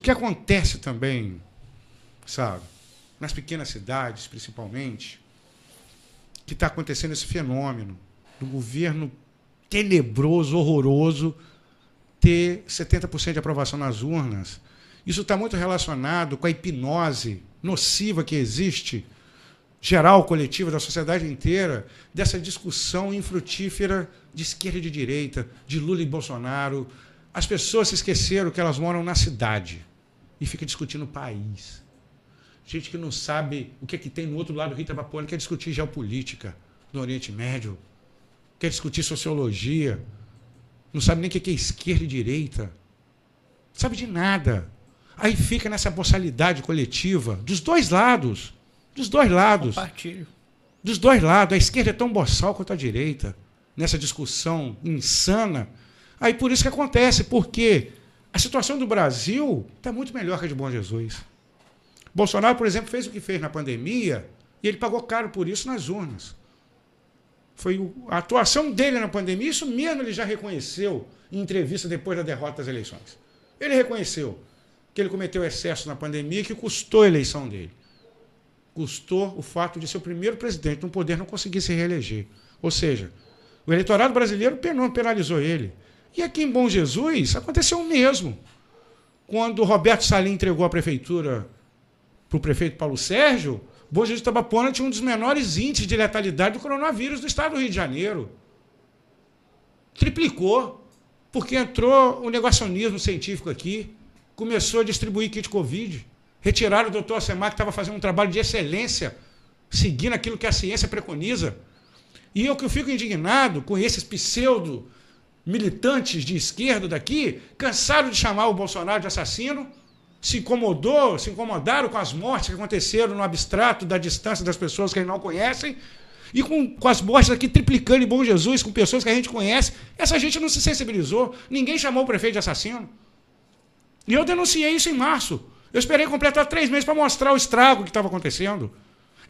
O que acontece também, sabe, nas pequenas cidades, principalmente, que está acontecendo esse fenômeno do governo tenebroso, horroroso, ter 70% de aprovação nas urnas. Isso está muito relacionado com a hipnose nociva que existe, geral, coletiva, da sociedade inteira, dessa discussão infrutífera de esquerda e de direita, de Lula e Bolsonaro. As pessoas se esqueceram que elas moram na cidade e ficam discutindo o país. Gente que não sabe o que é que tem no outro lado do Rio Itabapoana, quer discutir geopolítica do Oriente Médio, quer discutir sociologia, não sabe nem o que é esquerda e direita, não sabe de nada. Aí fica nessa boçalidade coletiva dos dois lados. Dos dois lados. Compartilho. Dos dois lados. A esquerda é tão boçal quanto a direita, nessa discussão insana. Aí por isso que acontece, porque a situação do Brasil está muito melhor que a de Bom Jesus. Bolsonaro, por exemplo, fez o que fez na pandemia e ele pagou caro por isso nas urnas. Foi a atuação dele na pandemia, isso mesmo ele já reconheceu em entrevista depois da derrota das eleições. Ele reconheceu que ele cometeu excesso na pandemia que custou a eleição dele. Custou o fato de ser o primeiro presidente no poder não conseguir se reeleger. Ou seja, o eleitorado brasileiro penalizou ele. E aqui em Bom Jesus aconteceu o mesmo. Quando o Roberto Salim entregou a prefeitura para o prefeito Paulo Sérgio, Bom Jesus de Itabapoana tinha um dos menores índices de letalidade do coronavírus do estado do Rio de Janeiro. Triplicou, porque entrou o negacionismo científico aqui, começou a distribuir kit Covid, retiraram o doutor Alcemar, que estava fazendo um trabalho de excelência, seguindo aquilo que a ciência preconiza. E eu que eu fico indignado com esses pseudo-militantes de esquerda daqui, cansaram de chamar o Bolsonaro de assassino, se incomodaram com as mortes que aconteceram no abstrato da distância das pessoas que eles não conhecem, e com as mortes aqui triplicando em Bom Jesus, com pessoas que a gente conhece. Essa gente não se sensibilizou, ninguém chamou o prefeito de assassino. E eu denunciei isso em março. Eu esperei completar 3 meses para mostrar o estrago que estava acontecendo.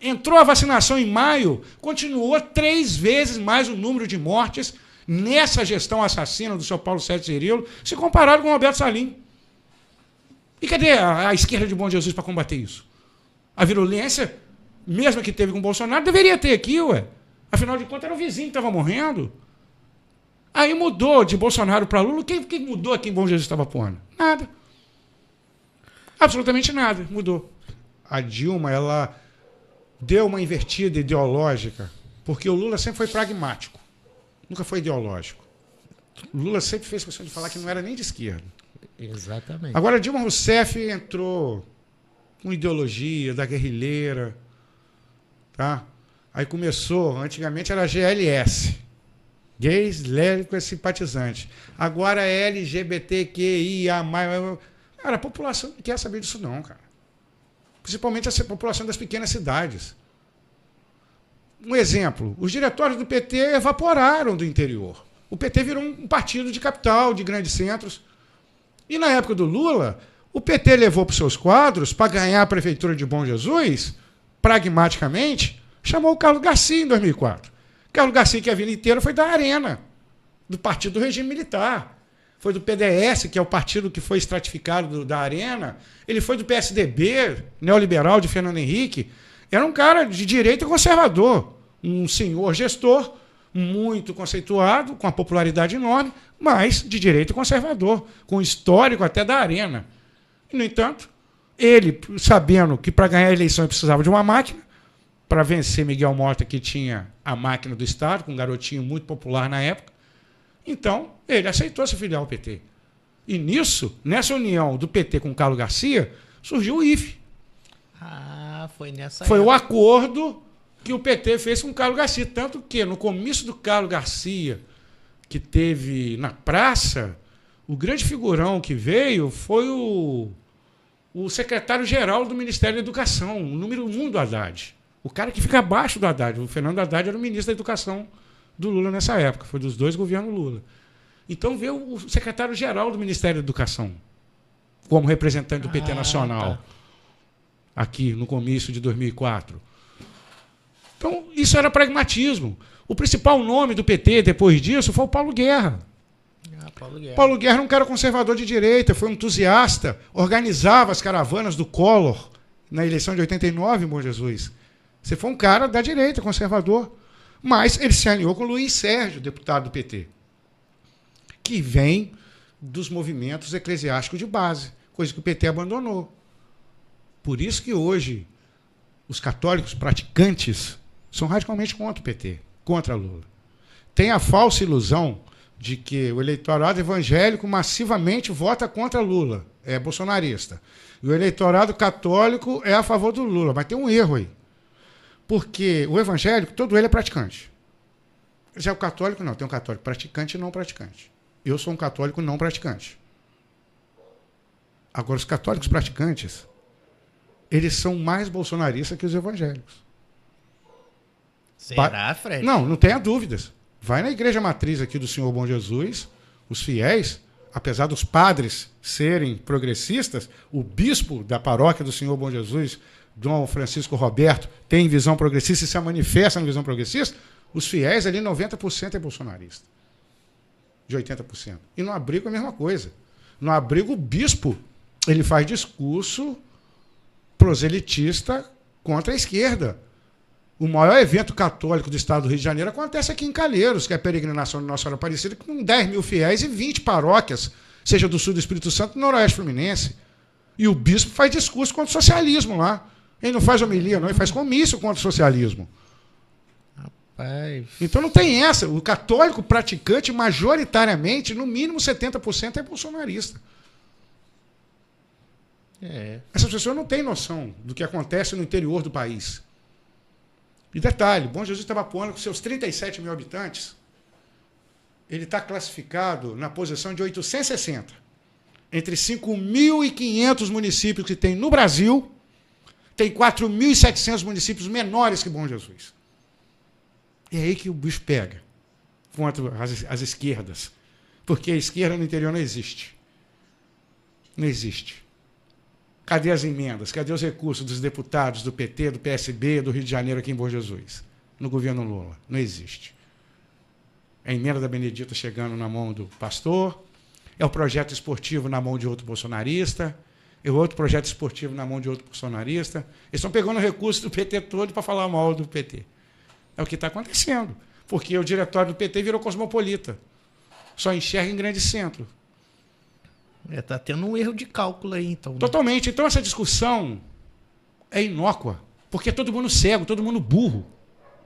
Entrou a vacinação em maio, continuou 3 vezes mais o número de mortes nessa gestão assassina do seu Paulo Sérgio Cirilo, se comparado com o Roberto Salim. E cadê a esquerda de Bom Jesus para combater isso? A virulência, mesmo que teve com o Bolsonaro, deveria ter aqui, ué. Afinal de contas, era o vizinho que estava morrendo. Aí mudou de Bolsonaro para Lula. O que mudou aqui em Bom Jesus de Itabapoana? Nada. Absolutamente nada. Mudou. A Dilma, ela deu uma invertida ideológica, porque o Lula sempre foi pragmático. Nunca foi ideológico. O Lula sempre fez questão de falar que não era nem de esquerda. Exatamente. Agora, Dilma Rousseff entrou com ideologia da guerrilheira, tá? Aí começou, antigamente era GLS, gays, lésbicas, simpatizantes. Agora é LGBTQIA+. Cara, a população não quer saber disso não, cara. Principalmente a população das pequenas cidades. Um exemplo, os diretórios do PT evaporaram do interior. O PT virou um partido de capital, de grandes centros. E na época do Lula, o PT levou para os seus quadros, para ganhar a prefeitura de Bom Jesus, pragmaticamente, chamou o Carlos Garcia em 2004. Carlos Garcia, que a vida inteira foi da Arena, do partido do regime militar. Foi do PDS, que é o partido que foi estratificado da Arena. Ele foi do PSDB, neoliberal, de Fernando Henrique. Era um cara de direita conservador, um senhor gestor, muito conceituado, com uma popularidade enorme, mas de direita conservador, com histórico até da Arena. E, no entanto, ele, sabendo que para ganhar a eleição ele precisava de uma máquina, para vencer Miguel Mota, que tinha a máquina do Estado, com um garotinho muito popular na época, então ele aceitou se filiar ao PT. E nisso, nessa união do PT com o Carlos Garcia, surgiu o IFE. Foi nessa Foi época. o acordo que o PT fez com o Carlos Garcia. Tanto que, no comício do Carlos Garcia, que teve na praça, o grande figurão que veio foi o secretário-geral do Ministério da Educação, o número 1 do Haddad. O cara que fica abaixo do Haddad. O Fernando Haddad era o ministro da Educação do Lula nessa época. Foi dos 2 governos Lula. Então veio o secretário-geral do Ministério da Educação como representante do PT nacional. Tá. Aqui no comício de 2004. Então, isso era pragmatismo. O principal nome do PT depois disso foi o Paulo Guerra. Paulo Guerra. Paulo Guerra era um cara conservador de direita, foi um entusiasta, organizava as caravanas do Collor na eleição de 89, Bom Jesus. Você foi um cara da direita, conservador. Mas ele se alinhou com o Luiz Sérgio, deputado do PT, que vem dos movimentos eclesiásticos de base, coisa que o PT abandonou. Por isso que hoje os católicos praticantes são radicalmente contra o PT, contra Lula. Tem a falsa ilusão de que o eleitorado evangélico massivamente vota contra Lula, é bolsonarista. E o eleitorado católico é a favor do Lula. Mas tem um erro aí. Porque o evangélico, todo ele é praticante. Já o católico, não. Tem um católico praticante e não praticante. Eu sou um católico não praticante. Agora, os católicos praticantes, eles são mais bolsonaristas que os evangélicos. Será, Fred? Não tenha dúvidas. Vai na igreja matriz aqui do Senhor Bom Jesus, os fiéis, apesar dos padres serem progressistas, o bispo da paróquia do Senhor Bom Jesus, Dom Francisco Roberto, tem visão progressista e se manifesta na visão progressista, os fiéis ali, 90% é bolsonarista. De 80%. E no abrigo é a mesma coisa. No abrigo, o bispo, ele faz discurso proselitista contra a esquerda. O maior evento católico do estado do Rio de Janeiro acontece aqui em Calheiros, que é a peregrinação de Nossa Senhora Aparecida, com 10 mil fiéis e 20 paróquias, seja do sul do Espírito Santo e do noroeste fluminense. E o bispo faz discurso contra o socialismo lá. Ele não faz homilia, não, ele faz comício contra o socialismo. Rapaz. Então não tem essa. O católico praticante, majoritariamente, no mínimo 70% é bolsonarista. Essas pessoas não têm noção do que acontece no interior do país. E detalhe, Bom Jesus estava pondo com seus 37 mil habitantes, ele está classificado na posição de 860. Entre 5.500 municípios que tem no Brasil, tem 4.700 municípios menores que Bom Jesus. É aí que o bicho pega contra as esquerdas. Porque a esquerda no interior não existe. Não existe. Cadê as emendas? Cadê os recursos dos deputados do PT, do PSB, do Rio de Janeiro aqui em Bom Jesus? No governo Lula. Não existe. É a emenda da Benedita chegando na mão do pastor, é o projeto esportivo na mão de outro bolsonarista, é o outro projeto esportivo na mão de outro bolsonarista. Eles estão pegando o recurso do PT todo para falar mal do PT. É o que está acontecendo. Porque o diretório do PT virou cosmopolita. Só enxerga em grande centro. Está tendo um erro de cálculo aí, então. Né? Totalmente. Então, essa discussão é inócua. Porque é todo mundo cego, todo mundo burro.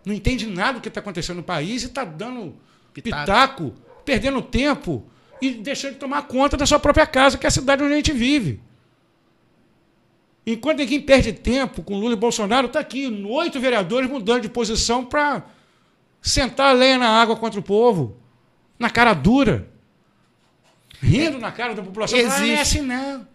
Não entende nada do que está acontecendo no país e está dando pitaco, perdendo tempo e deixando de tomar conta da sua própria casa, que é a cidade onde a gente vive. Enquanto ninguém perde tempo com Lula e Bolsonaro, está aqui 8 vereadores mudando de posição para sentar a lenha na água contra o povo, na cara dura, rindo na cara da população. Existe. Não é assim, não.